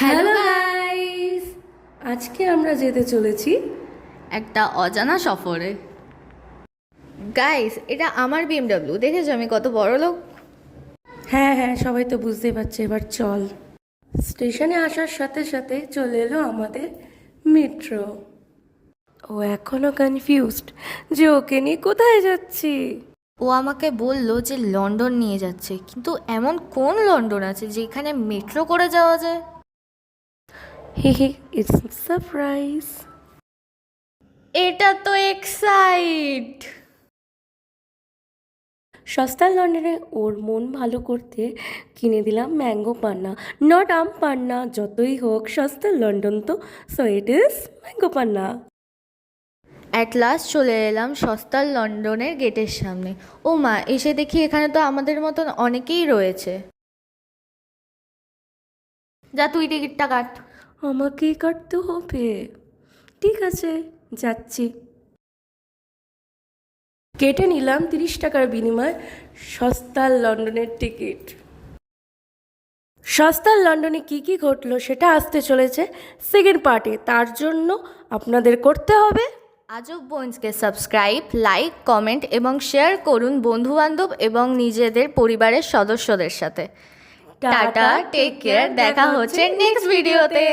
Hello guys, আজকে আমরা যেতে চলেছি একটা অজানা সফরে। গাইস, এটা আমার বিএমডব্লিউ, দেখেছো আমি কত বড় লোক। হ্যাঁ হ্যাঁ, সবাই তো বুঝতেই পারছে। এবার চল। স্টেশনে আসার সাথে সাথে চলে এলো আমাদের মেট্রো। ও এখনো কনফিউজড যে ওকে নিয়ে কোথায় যাচ্ছি। ও আমাকে বললো যে লন্ডন নিয়ে যাচ্ছে, কিন্তু এমন কোন লন্ডন আছে যেখানে মেট্রো করে যাওয়া যায়? হি হি, ইটস সারপ্রাইজ। এটা তো এক্সাইট। সস্তার লন্ডনে ওর মন ভালো করতে কিনে দিলাম ম্যাঙ্গো পান্না, নট আম পান্না। যতই হোক সস্তার লন্ডন তো, so it is mango Panna. At last চলে এলাম সস্তার লন্ডনের গেটের সামনে। ও মা, এসে দেখি এখানে তো আমাদের মতন অনেকেই রয়েছে। যা, তুই টিকিটটা কাট। আমাকেই কাটতে হবে? ঠিক আছে, যাচ্ছি। কেটে নিলাম 30 টাকার বিনিময়ে সস্তার লন্ডনের টিকিট। সস্তার লন্ডনে কি কি ঘটলো সেটা আসতে চলেছে সেকেন্ড পার্টে। তার জন্য আপনাদের করতে হবে আজব বোনসকে সাবস্ক্রাইব, লাইক, কমেন্ট এবং শেয়ার করুন বন্ধুবান্ধব এবং নিজেদের পরিবারের সদস্যদের সাথে। টাটা, টেক কেয়ার, দেখা হচ্ছে নেক্সট ভিডিওতে।